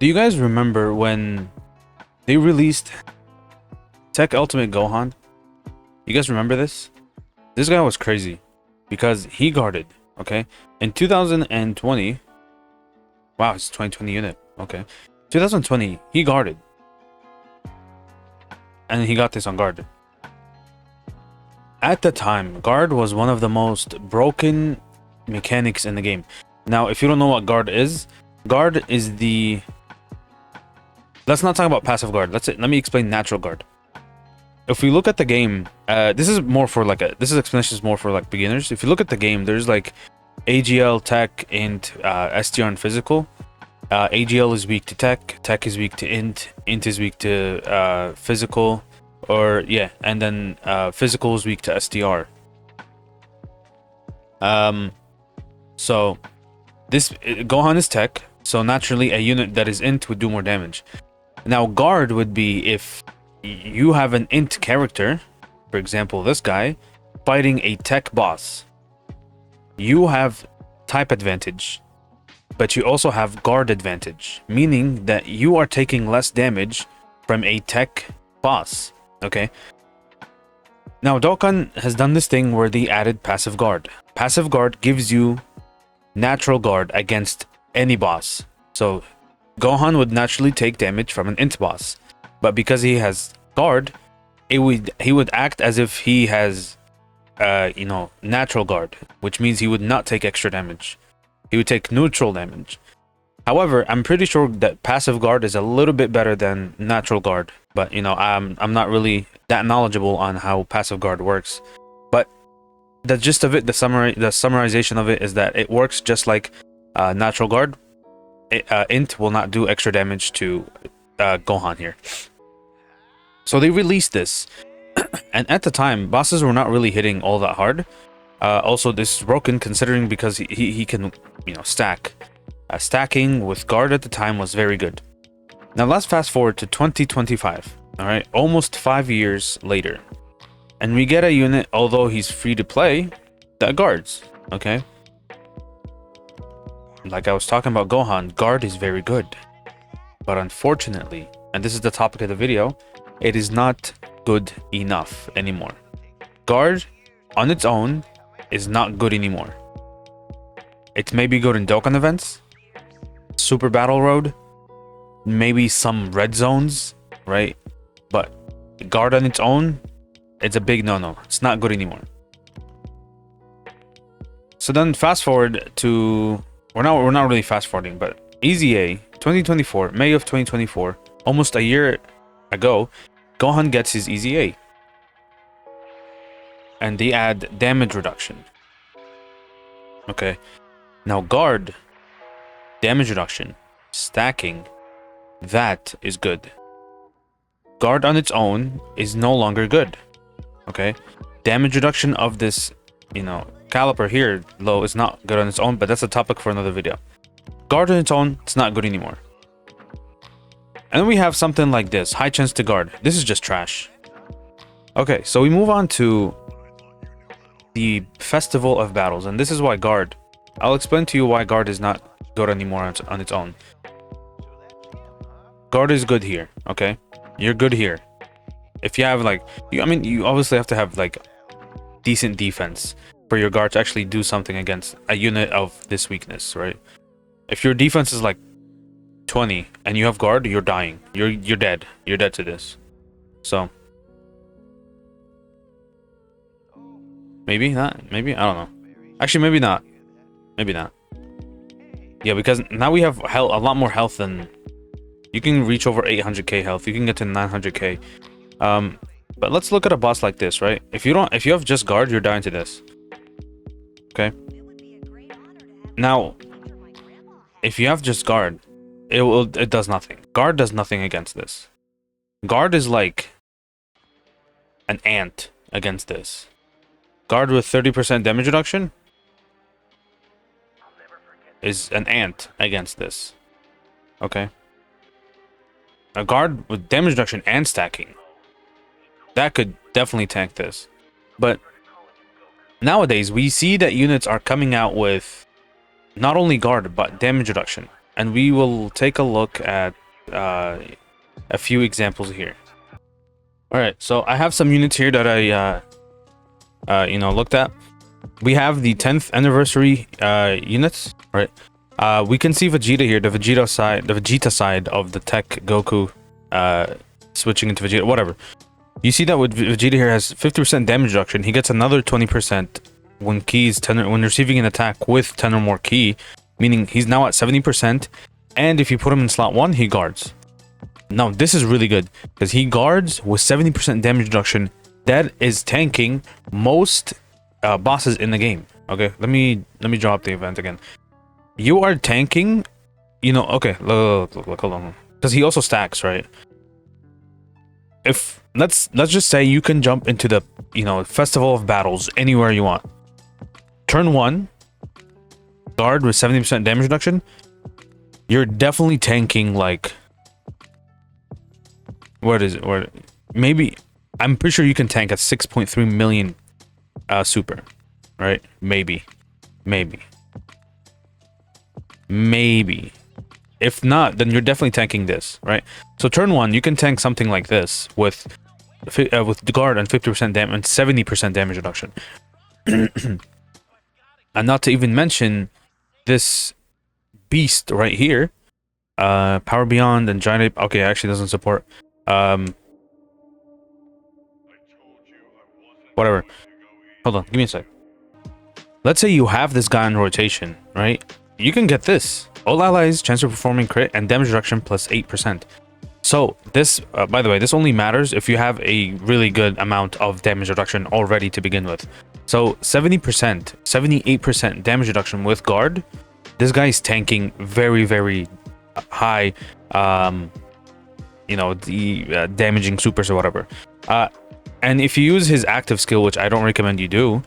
Do you guys remember when they released Tech Ultimate Gohan? You guys remember this? This guy was crazy because he guarded, okay? In 2020, wow, it's 2020 unit, okay. 2020, he guarded. And he got this on guard. At the time, guard was one of the most broken mechanics in the game. Now, if you don't know what guard is the... Let's not talk about passive guard. Let me explain natural guard. If we look at the game, this explanation is more for like beginners. If you look at the game, there's like AGL, Tech, Int, STR, and Physical. AGL is weak to Tech, Tech is weak to Int is weak to Physical, and then Physical is weak to STR. So this Gohan is Tech, so naturally a unit that is Int would do more damage. Now guard would be if you have an Int character, for example this guy, fighting a Tech boss. You have type advantage, but you also have guard advantage, meaning that you are taking less damage from a Tech boss, okay? Now Dokkan has done this thing where they added passive guard. Passive guard gives you natural guard against any boss. So Gohan would naturally take damage from an Int boss, but because he has guard, he would act as if he has natural guard, which means he would not take extra damage. He would take neutral damage. However, I'm pretty sure that passive guard is a little bit better than natural guard, but I'm not really that knowledgeable on how passive guard works. But the gist of it, the summarization of it is that it works just like natural guard. Int will not do extra damage to Gohan here. So they released this, and at the time, bosses were not really hitting all that hard. Also, this is broken considering because he can stack. Stacking with guard at the time was very good. Now let's fast forward to 2025. All right, almost 5 years later, and we get a unit, although he's free to play, that guards. Okay. Like I was talking about Gohan, guard is very good. But unfortunately, and this is the topic of the video, it is not good enough anymore. Guard on its own is not good anymore. It may be good in Dokkan events, Super Battle Road, maybe some red zones, right? But guard on its own, it's a big no-no. It's not good anymore. So then fast forward to... We're not really fast forwarding, but EZA 2024, May of 2024, almost a year ago, Gohan gets his EZA. And they add damage reduction. Okay. Now guard, damage reduction, stacking, that is good. Guard on its own is no longer good. Okay. Damage reduction of this, caliper here, low, is not good on its own, but that's a topic for another video. Guard on its own, it's not good anymore. And then we have something like this, high chance to guard. This is just trash. Okay, so we move on to the Festival of Battles, and this is why guard. I'll explain to you why guard is not good anymore on its own. Guard is good here, okay? You're good here. If you have you obviously have to have decent defense for your guard to actually do something against a unit of this weakness, right? If your defense is like 20 and you have guard, you're dying. You're dead. You're dead to this. So maybe not. Maybe, I don't know. Actually, maybe not. Maybe not. Yeah, because now we have a lot more health than... You can reach over 800k health. You can get to 900k. But let's look at a boss like this, right? If you have just guard, you're dying to this. Okay. Now, if you have just guard, it does nothing. Guard does nothing against this. Guard is like an ant against this. Guard with 30% damage reduction is an ant against this. Okay. A guard with damage reduction and stacking, that could definitely tank this. But nowadays we see that units are coming out with not only guard but damage reduction and we will take a look at a few examples here. All right, so I have some units here that I looked at. We have the 10th anniversary units, right? We can see Vegeta here, the Vegeta side of the tech Goku switching into Vegeta, whatever. You see that with Vegeta here has 50% damage reduction. He gets another 20% when when receiving an attack with 10 or more ki, meaning he's now at 70%. And if you put him in slot 1, he guards. Now, this is really good because he guards with 70% damage reduction. That is tanking most bosses in the game. Okay, let me draw up the event again. You are tanking, okay, look, hold on, because he also stacks, right? If let's just say you can jump into the Festival of Battles anywhere you want. Turn 1, guard with 70% damage reduction. You're definitely tanking like, what is it? Or maybe I'm pretty sure you can tank at 6.3 million super, right? Maybe. If not, then you're definitely tanking this, right? So turn 1, you can tank something like this with the guard and 50% damage and 70% damage reduction. And not to even mention this beast right here, Power Beyond and Giant Ape. Okay, actually doesn't support. Whatever. Hold on, give me a sec. Let's say you have this guy in rotation, right? You can get this. All allies, chance of performing crit, and damage reduction plus 8%. So this, by the way, this only matters if you have a really good amount of damage reduction already to begin with. So 70%, 78% damage reduction with guard. This guy is tanking very, very high, damaging supers or whatever. And if you use his active skill, which I don't recommend you do,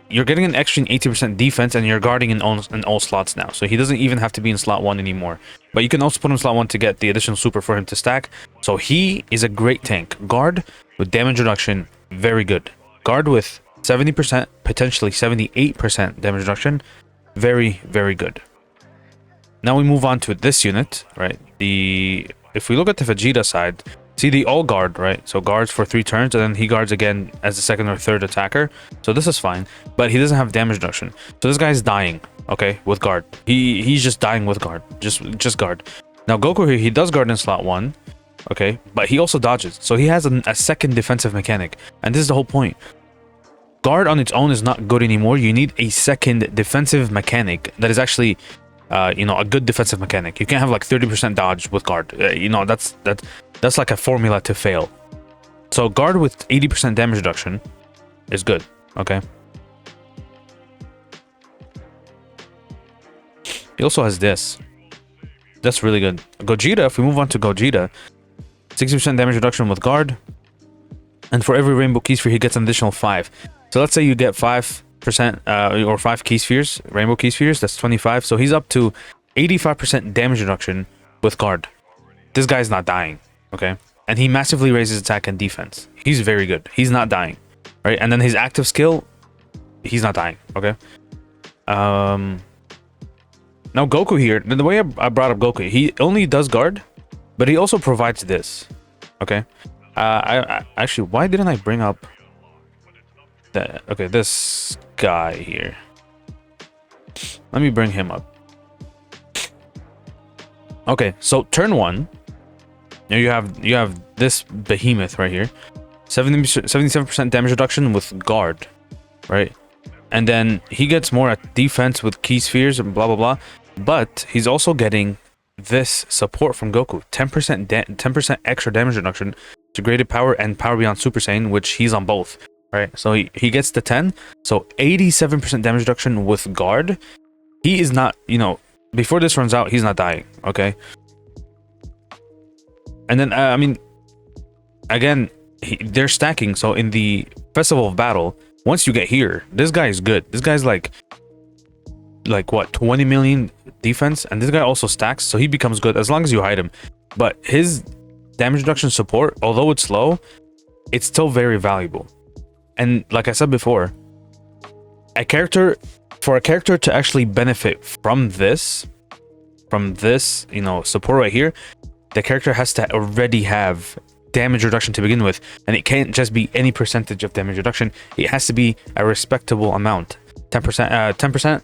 you're getting an extra 80% defense, and you're guarding in all slots now. So he doesn't even have to be in slot 1 anymore. But you can also put him in slot 1 to get the additional super for him to stack. So he is a great tank. Guard with damage reduction, very good. Guard with 70%, potentially 78% damage reduction, very, very good. Now we move on to this unit, right? If we look at the Vegeta side, see the all guard, right? So guards for 3 turns, and then he guards again as the second or third attacker. So this is fine, but he doesn't have damage reduction. So this guy's dying, okay, with guard. He's just dying with guard. Just guard. Now Goku here, he does guard in slot 1, okay, but he also dodges. So he has a second defensive mechanic, and this is the whole point. Guard on its own is not good anymore. You need a second defensive mechanic that is actually a good defensive mechanic. You can't have like 30% dodge with guard. That's like a formula to fail. So guard with 80% damage reduction is good, okay? He also has this. That's really good. Gogeta, if we move on to Gogeta, 60% damage reduction with guard. And for every rainbow key sphere, he gets an additional 5. So let's say you get 5% or 5 key spheres, rainbow key spheres, that's 25. So he's up to 85% damage reduction with guard. This guy's not dying, okay? And he massively raises attack and defense. He's very good. He's not dying, right? And then his active skill, he's not dying, okay? Now Goku here, the way I brought up Goku, he only does guard, but he also provides this, okay? I actually, why didn't I bring up that? Okay, this guy here. Let me bring him up. Okay, so turn 1, now you have this behemoth right here, 77% damage reduction with guard, right? And then he gets more at defense with key spheres and blah blah blah. But he's also getting this support from Goku, 10% extra damage reduction, degraded power, and power beyond Super Saiyan, which he's on both, right? So he gets the 10, so 87% damage reduction with guard. He is not, before this runs out, he's not dying, okay? And then, again, they're stacking. So in the Festival of Battle, once you get here, this guy is good. This guy's like what, 20 million defense, and this guy also stacks, so he becomes good as long as you hide him. But his damage reduction support, although it's low, it's still very valuable. And like I said before, for a character to actually benefit from this, from this, you know, support right here, the character has to already have damage reduction to begin with, and it can't just be any percentage of damage reduction. It has to be a respectable amount. 10%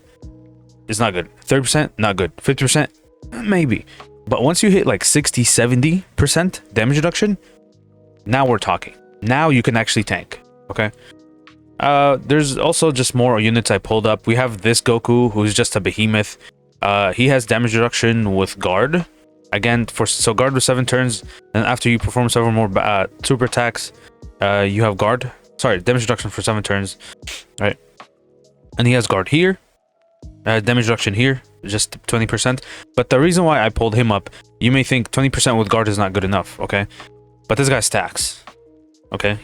is not good. 30% not good. 50% maybe. But once you hit like 60-70% damage reduction, now we're talking. Now you can actually tank. Okay. There's also just more units I pulled up. We have this Goku, who's just a behemoth. He has damage reduction with guard. Again, so guard with 7 turns, and after you perform several more super attacks, you have guard. Sorry, damage reduction for 7 turns, right? And he has guard here, damage reduction here, just 20%. But the reason why I pulled him up, you may think 20% with guard is not good enough, okay? But this guy stacks, okay?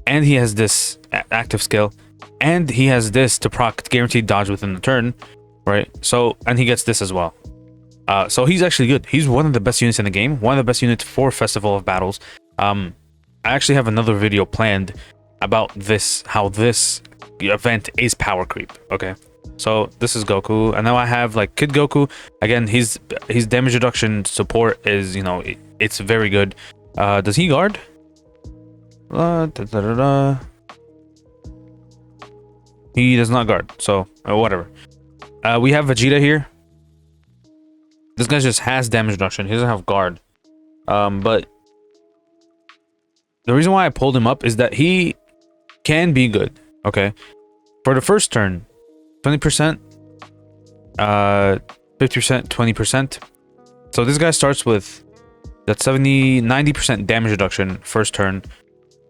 And he has this active skill, and he has this to proc guaranteed dodge within the turn, right? So, and he gets this as well. So he's actually good. He's one of the best units in the game, one of the best units for Festival of Battles. I actually have another video planned about this, how this event is power creep. Okay, so this is Goku, and now I have like Kid Goku. Again, his damage reduction support is, you know, it's very good. Does he guard? He does not guard, so whatever. We have Vegeta here. This guy just has damage reduction. He doesn't have guard. But the reason why I pulled him up is that he can be good. Okay, for the first turn, 20%, 50%, 20%. So this guy starts with that 90% damage reduction first turn.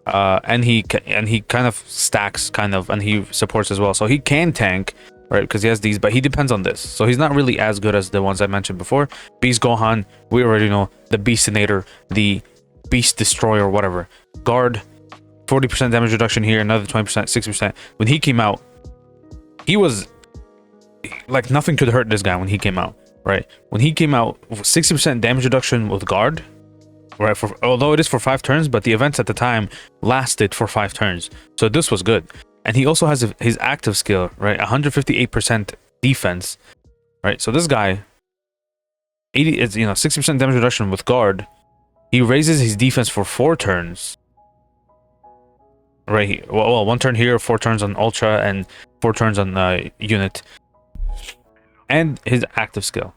And he kind of stacks, and he supports as well. So he can tank, right? Because he has these, but he depends on this. So he's not really as good as the ones I mentioned before. Beast Gohan, we already know. The Beastinator, the Beast Destroyer, whatever. Guard, 40% damage reduction here, another 20%, 60%. When he came out, he was like, nothing could hurt this guy when he came out, right? When he came out, 60% damage reduction with guard. Right, although it is for 5 turns, but the events at the time lasted for 5 turns, so this was good. And he also has his active skill, right? 158% defense, right? So this guy, 80 is, you know, 60% damage reduction with guard. He raises his defense for 4 turns, right? Well, 1 turn here, 4 turns on Ultra, and 4 turns on unit, and his active skill.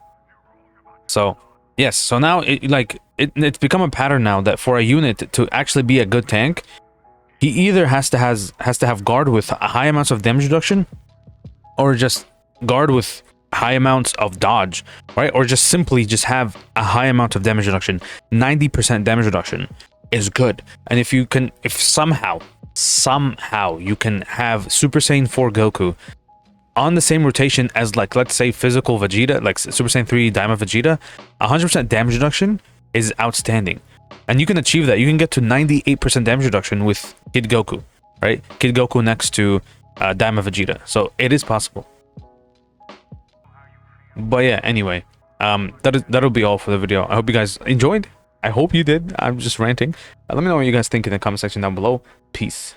So yes, so now it's become a pattern now that for a unit to actually be a good tank, he either has to have guard with high amounts of damage reduction, or just guard with high amounts of dodge, right? Or just simply just have a high amount of damage reduction. 90% damage reduction is good. And if somehow you can have Super Saiyan 4 Goku on the same rotation as, like, let's say physical Vegeta, like Super Saiyan 3 Daima Vegeta, 100% damage reduction is outstanding. And you can achieve that. You can get to 98% damage reduction with Kid Goku, right? Kid Goku next to Daima Vegeta. So it is possible. But yeah, anyway, that'll be all for the video. I hope you guys enjoyed. I hope you did. I'm just ranting. Let me know what you guys think in the comment section down below. Peace.